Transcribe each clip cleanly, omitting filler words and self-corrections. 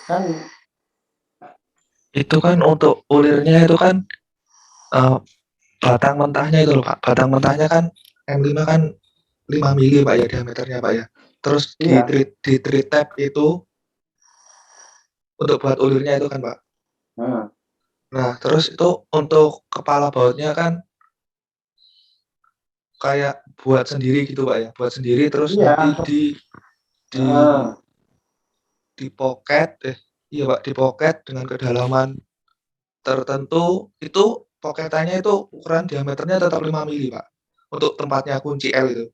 Kan Itu kan untuk ulirnya itu kan uh, batang mentahnya itu loh Pak. Batang mentahnya kan M5 kan 5 mili Pak ya diameternya Pak ya. Terus iya. di treat tab itu untuk buat ulirnya itu kan Pak. Nah, Nah terus itu untuk kepala bautnya kan kayak buat sendiri gitu Pak ya. Buat sendiri terus iya. nanti di Heeh. di pocket iya Pak di pocket dengan kedalaman tertentu itu poketannya itu ukuran diameternya tetap 5 mili Pak. Untuk tempatnya kunci L itu.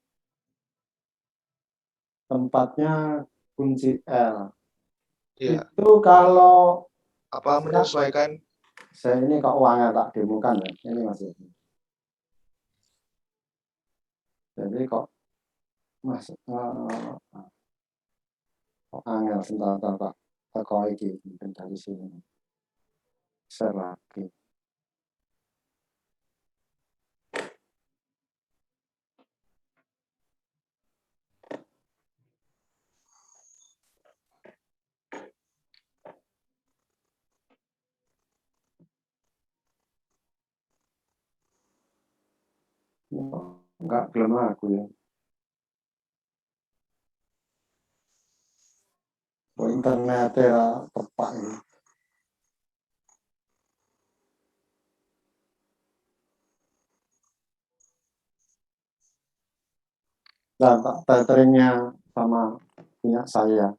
Tempatnya kunci L. Iya. Itu kalau Apa menyesuaikan saya ini kok uangnya tak demokan ya. Ini masih. Jadi kok mas kok angel sebentar tak teko iki mungkin dari sini. Share lagi. Enggak belum aku ya. Internetnya tepak ini. Dan teteringnya sama punya saya.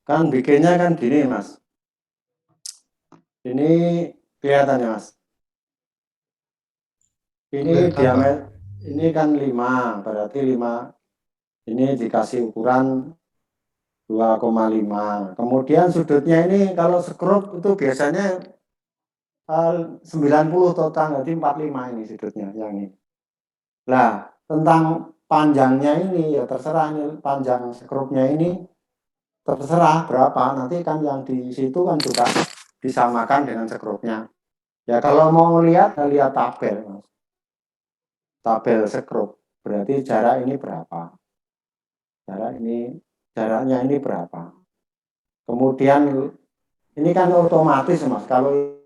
Kan bikinnya kan gini mas. Ini kelihatannya mas. Ini kelihatan Pak? diameter ini kan 5, berarti 5 ini dikasih ukuran 2,5. Kemudian sudutnya ini kalau skrup itu biasanya 90 total, jadi 45 ini sudutnya yang ini. Nah, tentang panjangnya ini ya terserah ini panjang skrupnya ini terserah berapa. Nanti kan yang di situ kan juga disamakan dengan skrupnya. Ya kalau mau lihat, lihat tabel, Mas. Tabel skrup. Berarti jarak ini berapa? Jarak ini jaraknya ini berapa? Kemudian ini kan otomatis Mas. Kalau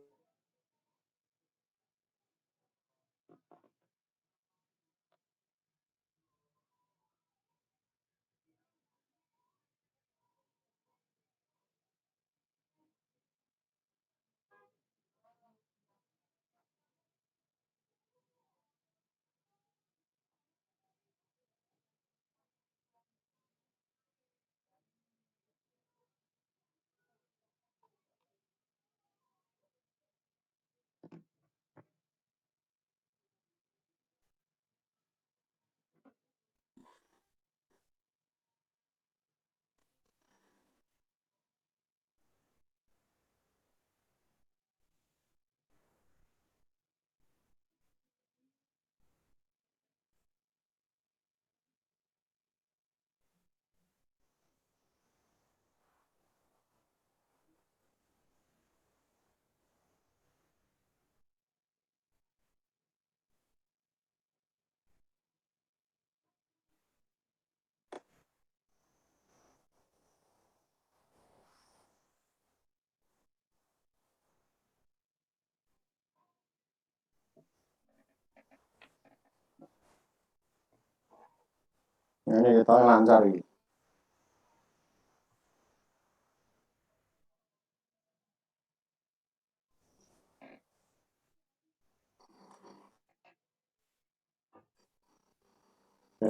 ini kita lancar ini.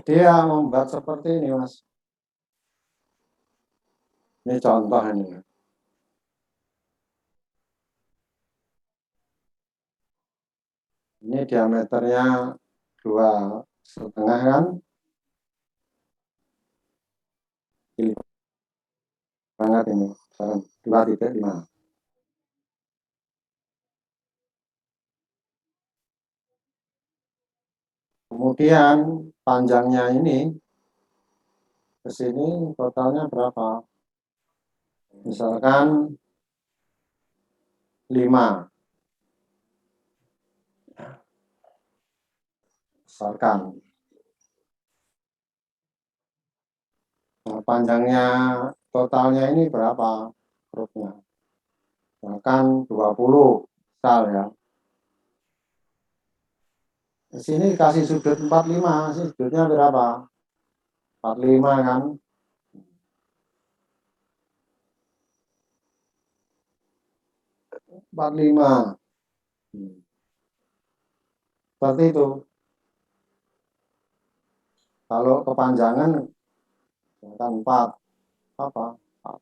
Jadi ya membuat seperti ini, Mas. Ini contoh ini. Ini diameternya 2,5 kan, ini banget ini, 2,5. Kemudian panjangnya ini ke sini totalnya berapa? Misalkan 5. Misalkan. Nah, panjangnya totalnya ini berapa? Grupnya. Misalkan 20 misal ya. Di sini kasih sudut 45, sudutnya berapa? 45 kan? 45. Seperti itu. Kalau kepanjangan kan 4 apa? 4.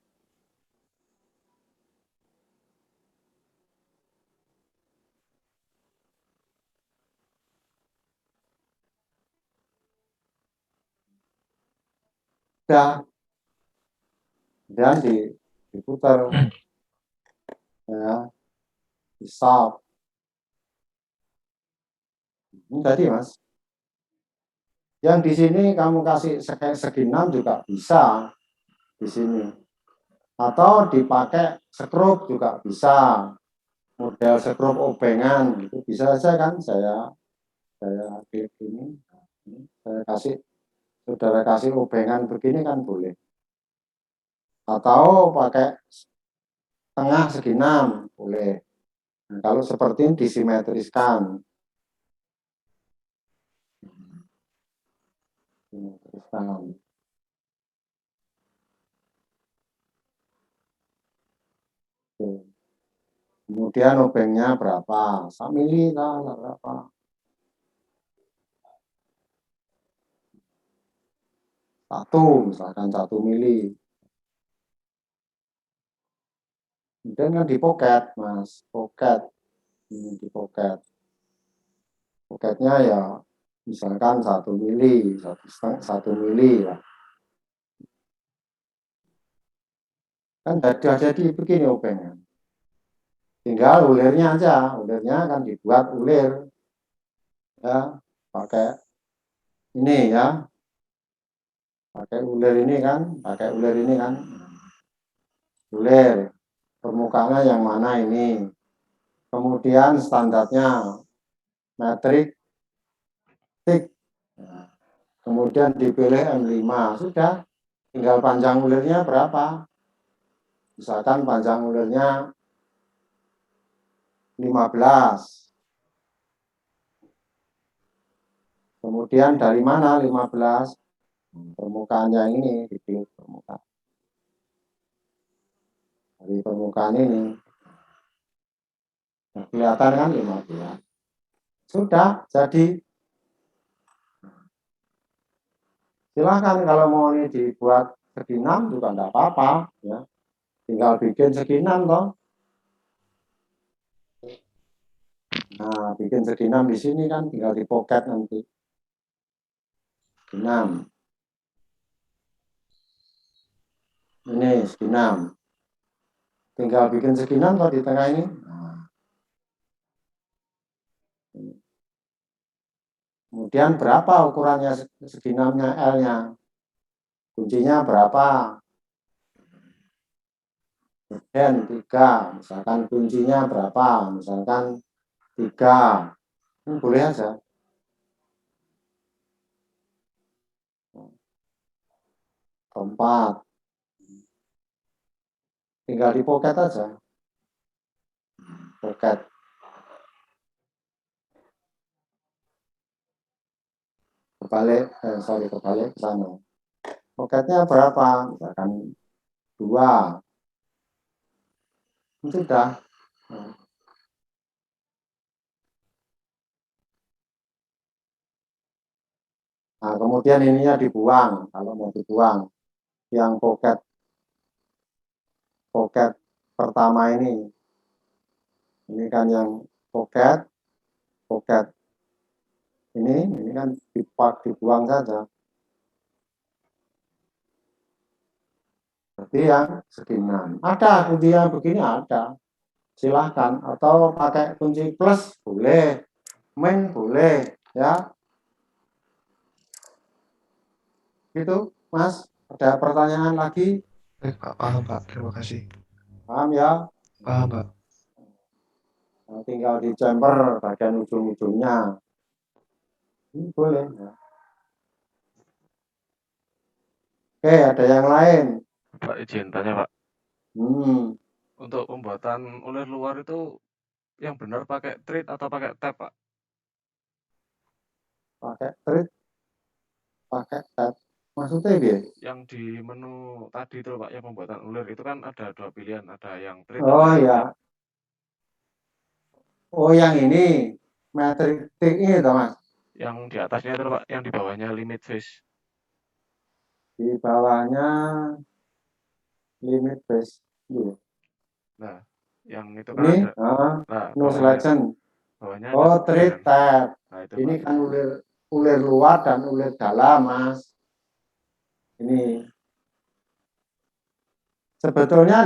Udah, dan diputar ya, di stop. Ini tadi Mas. Yang di sini kamu kasih segi 6 juga bisa di sini. Atau dipakai skrup juga bisa. Model skrup obengan itu bisa saja kan, saya klik ini, saya kasih, saudara kasih obengan begini kan boleh. Atau pakai tengah segi 6 boleh. Nah, kalau seperti ini disimetriskan. Simetriskan. Oke. Kemudian obengnya berapa? 1 mili lah, berapa? 1, misalkan 1 mili. Kemudian kan di pocket, Mas. Pocket. Ini di pocket. Pocketnya ya misalkan 1 mili, 1 mili lah. Kan sudah jadi begini obengnya. Tinggal ulirnya aja, ulirnya kan dibuat ulir ya, pakai ini ya, pakai ulir ini kan, ulir permukaannya yang mana ini. Kemudian standarnya metrik tik. Kemudian dipilih M5, sudah tinggal panjang ulirnya berapa. Misalkan panjang ulirnya 15. Kemudian dari mana 15? Permukaannya ini, dipilih permukaan. Dari permukaan ini. Nah, kelihatan kan 15. Sudah, jadi silahkan kalau mau ini dibuat segi 6 juga enggak apa-apa. Ya. Tinggal bikin segi 6 toh. Nah, bikin segi 6 di sini kan tinggal di pocket nanti. 6. Ini segi 6. Tinggal bikin segi 6 toh di tengah ini. Nah. Kemudian berapa ukurannya segi 6-nya L-nya? Kuncinya berapa? Dan 3. Misalkan kuncinya berapa? Misalkan 3. Boleh aja. Keempat. Tinggal di pocket aja. Pocket. Kebalik ke sana. Pocketnya berapa? Misalkan 2. Sudah. Nah, kemudian ininya dibuang, kalau mau dibuang. Yang pocket pocket pertama ini kan yang pocket, pocket ini kan dibuang saja. Berarti yang seginian. Ada kunci yang begini ada, silahkan. Atau pakai kunci plus boleh, min boleh, ya. Gitu, Mas. Ada pertanyaan lagi? Pak, paham Pak, terima kasih. Paham ya? Paham Pak. Nah, tinggal di chamber bagian ujung-ujungnya. Ini boleh. Ya. Oke, ada yang lain. Pak izin tanya Pak, Hmm, untuk pembuatan ulir luar itu yang benar pakai treat atau pakai tab Pak? pakai treat, pakai tab. Maksudnya dia? Yang di menu tadi itu Pak, yang pembuatan ulir itu kan ada 2 pilihan, ada yang treat, ada Oh yang tab. ya, oh yang ini metric tick ini toh Mas. Yang di atasnya itu Pak, yang di bawahnya limit face. Di bawahnya limit base. Gitu. Nah, yang itu kan Ini ada, nah no selection. bawahnya ada Oh, 3 treat kan. tab. Nah itu Ini Pak. kan ulir luar dan ulir dalam, Mas. Ini sebetulnya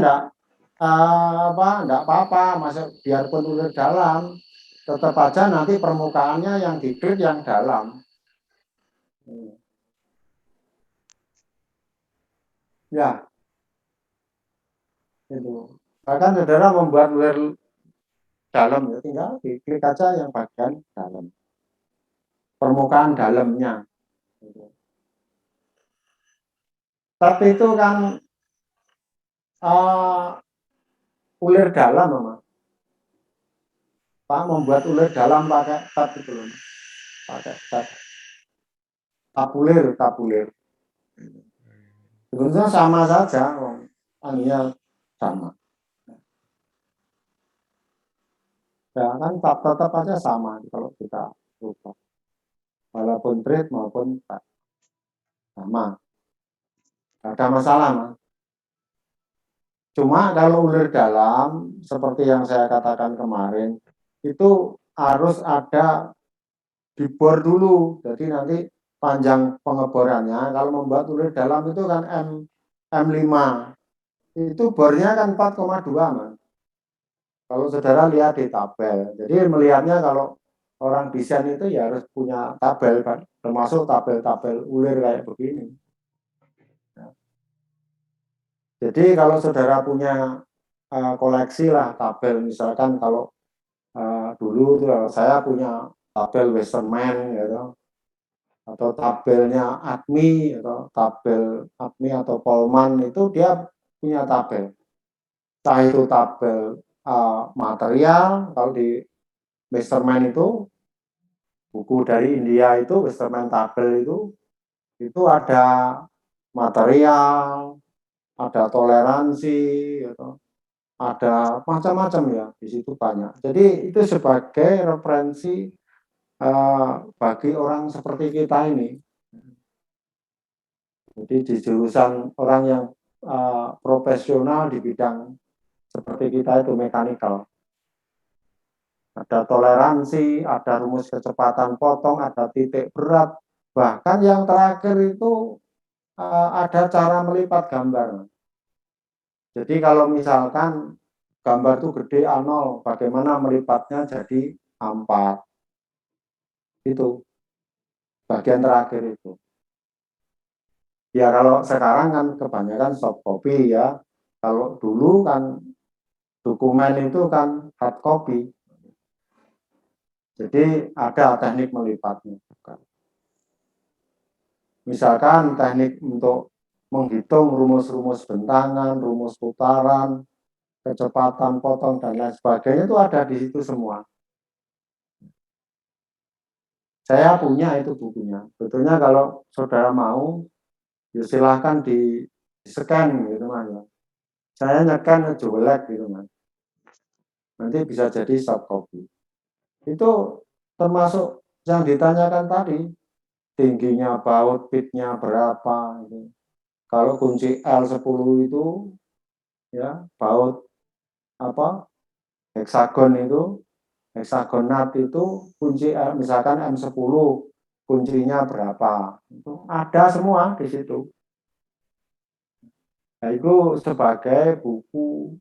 enggak apa-apa, masuk biarpun ulir dalam, tetap aja nanti permukaannya yang di-treat yang dalam. Ya, itu. Bahkan saudara membuat ulir dalam, ya tinggal diklik aja yang bagian dalam. Permukaan dalamnya. Tapi itu kan ulir dalam, Mama. Pak membuat ulir dalam pakai tab itu loh. Pakai tab. Tabulir. Sebenarnya sama saja, anunya sama. Ya kan tetap aja sama kalau kita lupa. Walaupun trade maupun tab. Sama. Tidak ada masalah, Mas. Cuma kalau ulir dalam, seperti yang saya katakan kemarin, itu harus ada dibor dulu. Jadi nanti panjang pengeborannya, kalau membuat ulir dalam itu kan M5. Itu bornya kan 4,2, Mas. Kalau saudara lihat di tabel. Jadi melihatnya kalau orang desain itu ya harus punya tabel, kan? Termasuk tabel-tabel ulir kayak begini. Jadi kalau saudara punya koleksi lah tabel, misalkan kalau dulu tuh saya punya tabel Westerman gitu, atau tabelnya ADMI atau tabel ADMI atau Polman itu dia punya tabel. Entah itu tabel material, kalau di Westerman itu buku dari India itu Westerman tabel itu ada material, ada toleransi, gitu. Ada macam-macam ya di situ banyak. Jadi itu sebagai referensi bagi orang seperti kita ini. Jadi di jurusan orang yang profesional di bidang seperti kita itu mekanikal. Ada toleransi, ada rumus kecepatan potong, ada titik berat. Bahkan yang terakhir itu ada cara melipat gambar. Jadi kalau misalkan gambar itu gede A0, bagaimana melipatnya jadi A4. Itu bagian terakhir itu. Ya kalau sekarang kan kebanyakan soft copy ya. Kalau dulu kan dokumen itu kan hard copy. Jadi ada teknik melipatnya. Misalkan teknik untuk menghitung rumus-rumus bentangan, rumus putaran, kecepatan potong dan lain sebagainya itu ada di situ semua. Saya punya itu bukunya. Betulnya kalau saudara mau, ya silahkan di scan gitu mas. Saya nyekan jelek gitu mas. Nanti bisa jadi soft copy. Itu termasuk yang ditanyakan tadi. tingginya baut, pitnya berapa gitu. Kalau kunci L10 itu ya baut apa heksagon itu heksagonat itu kunci misalkan M10 kuncinya berapa itu ada semua di situ. Nah, itu sebagai buku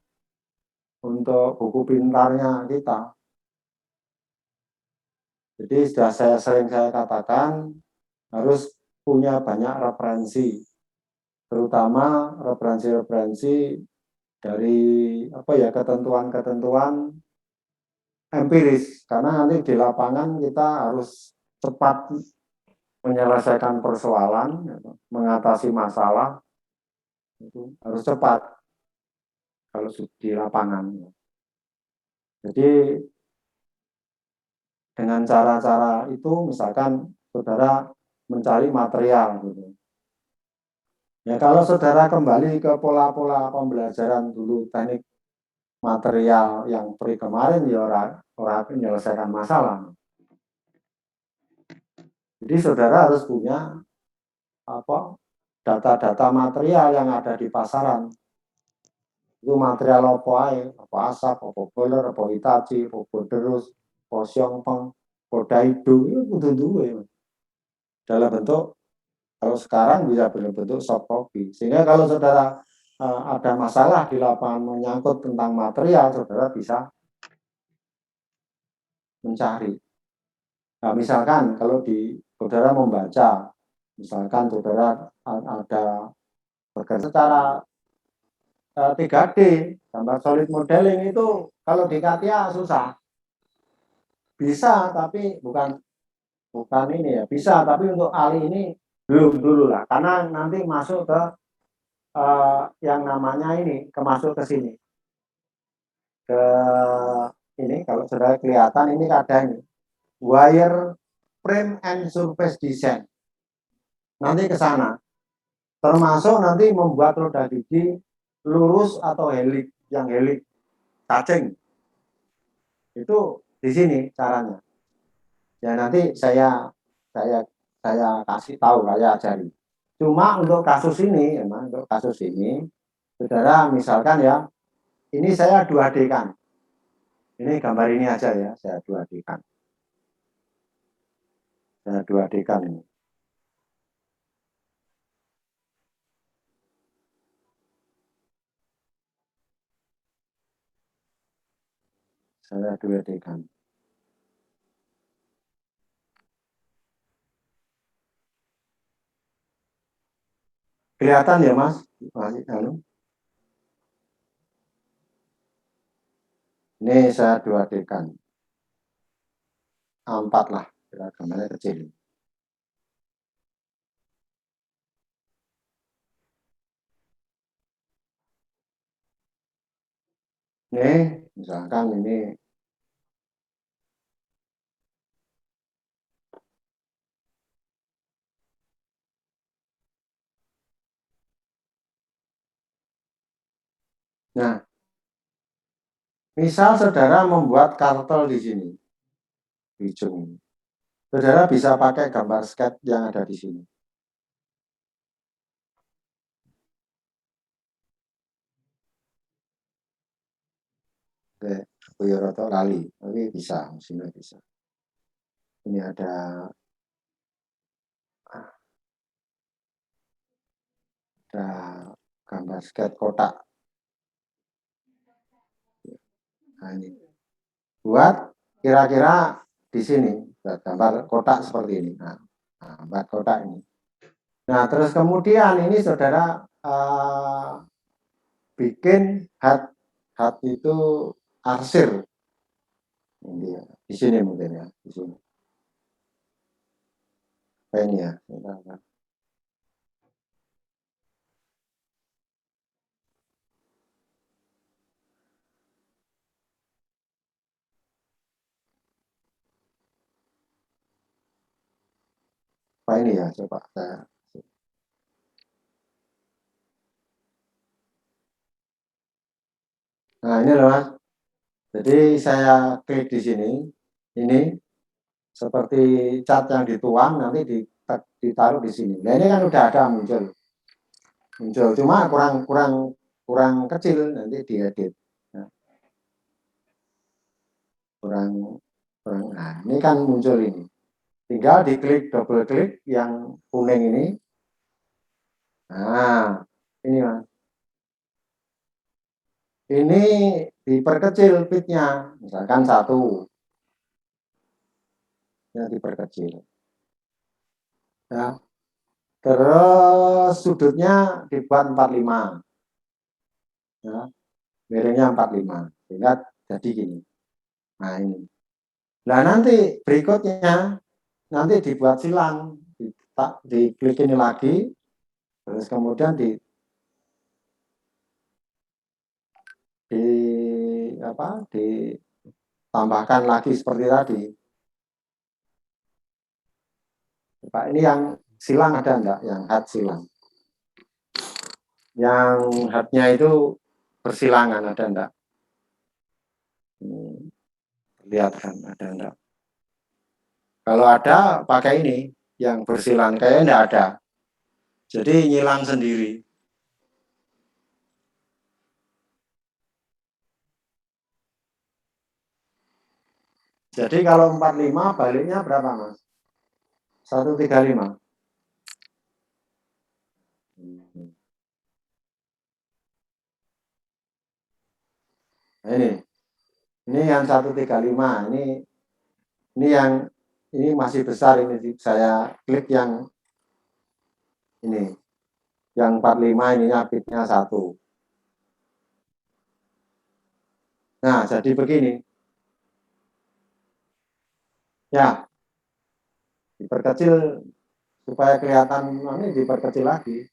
untuk buku pintarnya kita. Jadi sudah sering saya katakan harus punya banyak referensi, terutama referensi-referensi dari apa ya ketentuan-ketentuan empiris, karena nanti di lapangan kita harus cepat menyelesaikan persoalan, mengatasi masalah itu harus cepat kalau di lapangan. Jadi dengan cara-cara itu misalkan saudara mencari material gitu. Ya kalau saudara kembali ke pola-pola pembelajaran dulu teknik material yang pre kemarin ya orang menyelesaikan masalah. Jadi saudara harus punya apa data-data material yang ada di pasaran. Itu material apa ae, apa asap, apa boiler, apa hitachi, apa boderus, apa siompeng, apa daidu, itu kudu duwe. Dalam bentuk kalau sekarang bisa berbentuk soft copy. Sehingga kalau saudara ada masalah di lapangan menyangkut tentang material, saudara bisa mencari. Nah, misalkan kalau saudara membaca, misalkan saudara ada bekerja secara 3D, gambar solid modeling itu kalau di CATIA susah. Bisa, tapi bukan ini ya. Bisa, tapi untuk ahli ini belum dulu lah. Karena nanti masuk ke yang namanya ini, masuk ke sini. Ke ini, kalau sudah kelihatan ini ada ini. Wire frame and surface design. Nanti ke sana. Termasuk nanti membuat roda gigi lurus atau helik, yang helik cacing. Itu di sini caranya. Ya nanti saya kasih tahu, saya ajari. Cuma untuk kasus ini, emang untuk kasus ini, saudara misalkan ya, ini saya 2D-kan. Ini gambar ini aja ya, saya 2D-kan. Saya 2D-kan ini. Saya 2D-kan. Kelihatan ya Mas? Masih halo. Ini saya 2D-kan. A4 lah, gambarnya kecil. Ini, misalkan ini. Nah, misal saudara membuat kartel di sini, di ujung ini. Saudara bisa pakai gambar sketch yang ada di sini. Oke, Buyoroto lali, tapi bisa, mesinnya bisa. Ini ada gambar sketch kotak. Nah, ini buat kira-kira di sini gambar kotak seperti ini. Nah, buat kotak ini. Nah, terus kemudian ini saudara bikin hat itu arsir. Ini ya, di sini mungkin ya, di sini. Ini ya. Apa ini ya, coba saya. Nah, ini loh Mas. Jadi saya klik di sini, ini seperti cat yang dituang nanti ditaruh di sini. Nah ini kan udah ada muncul, cuma kurang kecil, nanti diedit. Nah, kurang. Nah ini kan muncul ini. Tinggal diklik, double klik yang kuning ini. Nah ini Mas. Ini diperkecil pitnya, misalkan 1. Ya diperkecil. Ya. Terus sudutnya dibuat 45. Ya. Miringnya 45. Sehingga jadi gini. Nah ini. Nah nanti berikutnya nanti dibuat silang, diklik ini lagi, terus kemudian ditambahkan lagi seperti tadi. Pak, ini yang silang ada enggak? Yang head silang. Yang headnya itu bersilangan ada enggak? Lihat kan ada enggak? Kalau ada pakai ini yang bersilang, kayaknya enggak ada. Jadi nyilang sendiri. Jadi kalau 45 baliknya berapa Mas? 135. Nah, ini yang 135. Ini yang ini masih besar, ini saya klik yang ini. Yang 45 ininya bitnya 1. Nah, jadi begini. Ya, diperkecil supaya kelihatan ini, diperkecil lagi.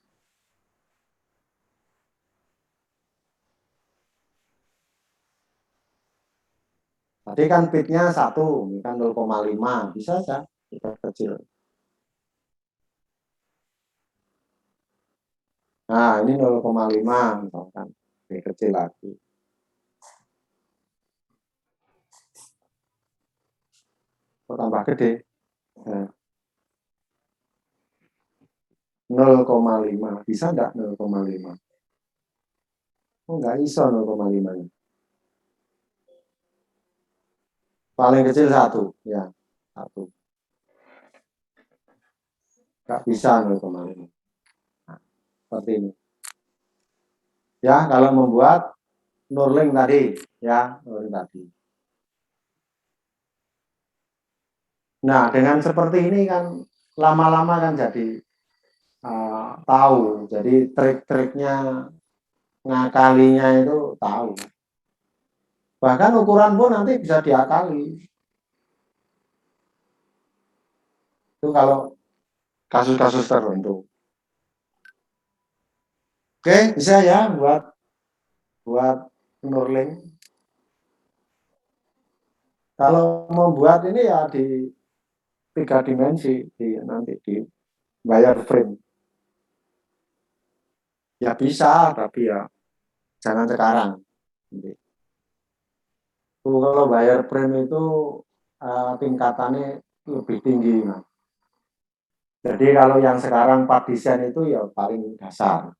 Tadi kan bitnya 1, ini kan 0,5, bisa saja diperkecil. Nah, ini 0,5 misalkan, dikecil lagi. Tambah gede. Nah, 0,5, bisa enggak 0,5? Oh, enggak iso 0,5. Paling kecil 1, ya, 1. Enggak bisa 0,5. Nah, seperti ini. Ya, kalau membuat Nurlink tadi, ya, Nurlink tadi. Nah, dengan seperti ini kan lama-lama kan jadi tahu, jadi trik-triknya, ngakalinya itu tahu. Bahkan ukuran pun nanti bisa diakali. Itu kalau kasus-kasus tertentu. Oke, bisa ya buat Nurlink. Kalau membuat ini ya di 3 dimensi, nanti di wireframe. Ya bisa, tapi ya jangan sekarang. Kalau wireframe itu tingkatannya lebih tinggi. Nah. Jadi kalau yang sekarang part design itu ya paling dasar.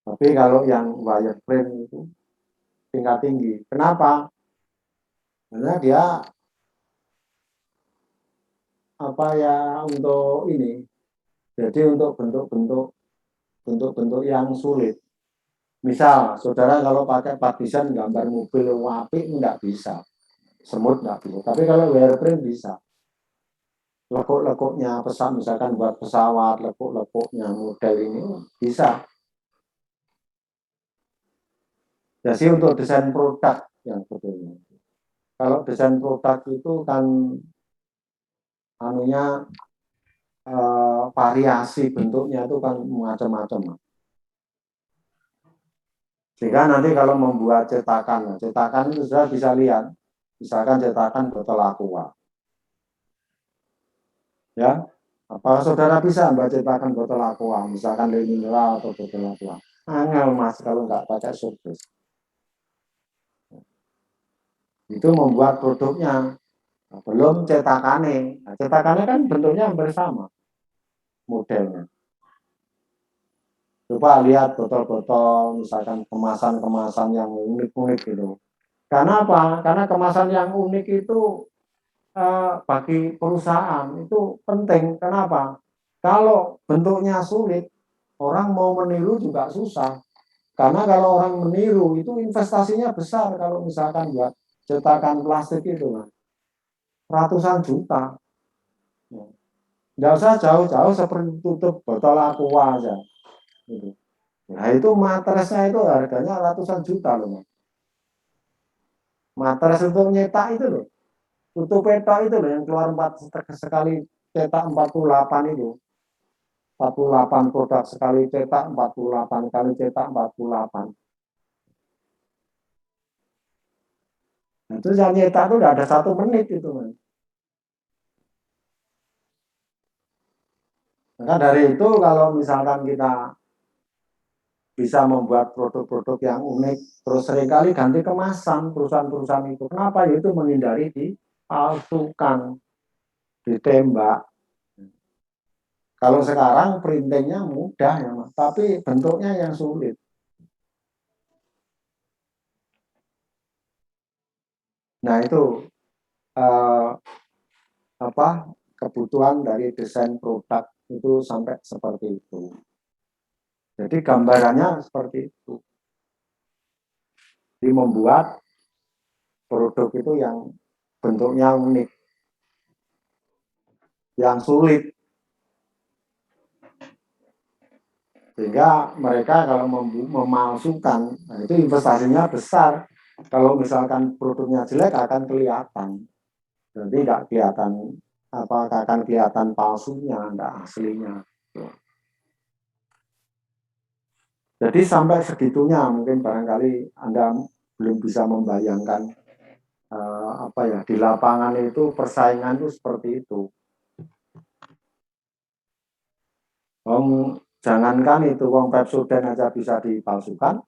Tapi kalau yang wireframe itu tingkat tinggi. Kenapa? Karena dia untuk ini. Jadi untuk bentuk-bentuk yang sulit. Misal, saudara kalau pakai part design gambar mobil apik nggak bisa. Semut nggak bisa. Tapi kalau wireframe bisa. Lekuk-lekuknya pesawat, misalkan buat pesawat, lekuk-lekuknya model ini bisa. Jadi untuk desain produk yang sebetulnya. Kalau desain produk itu kan variasi bentuknya itu kan macam-macam. Sehingga nanti kalau membuat cetakan itu sudah bisa lihat. Misalkan cetakan botol aqua. Ya, apa saudara bisa membuat cetakan botol aqua, misalkan dari mineral atau botol aqua? Angel Mas kalau nggak pakai surface. Itu membuat produknya Belum cetakannya. Nah, cetakannya kan bentuknya hampir sama modelnya. Coba lihat botol-botol, misalkan kemasan-kemasan yang unik-unik gitu. Karena apa? Karena kemasan yang unik itu bagi perusahaan itu penting. Kenapa? Kalau bentuknya sulit, orang mau meniru juga susah. Karena kalau orang meniru itu investasinya besar. Kalau misalkan buat cetakan plastik itu, Mas, ratusan juta. Nggak usah jauh-jauh seperti tutup botol aqua aja. Gitu. Nah itu matresnya itu harganya ratusan juta loh, Mas. Matres untuk nyetak itu loh. Tutup petok itu loh yang keluar 4 sekali cetak 48 itu. 48 produk sekali cetak, 48 kali cetak 48. Nah, itu yang nyetak itu udah ada 1 menit itu, Mas. Maka dari itu kalau misalkan kita bisa membuat produk-produk yang unik, terus seringkali ganti kemasan perusahaan-perusahaan itu. Kenapa? Itu menghindari dipalsukan, ditembak. Kalau sekarang printingnya mudah ya, Mas, tapi bentuknya yang sulit. Nah itu eh, apa kebutuhan dari desain produk itu sampai seperti itu. Jadi gambarannya seperti itu. Jadi membuat produk itu yang bentuknya unik, yang sulit. Sehingga mereka kalau memalsukan, nah itu investasinya besar. Kalau misalkan produknya jelek akan kelihatan. Jadi nggak kelihatan akan kelihatan palsunya, nggak aslinya. Jadi sampai segitunya mungkin barangkali Anda belum bisa membayangkan apa ya di lapangan itu persaingan itu seperti itu. Jangankan itu, Pepsodent aja bisa dipalsukan,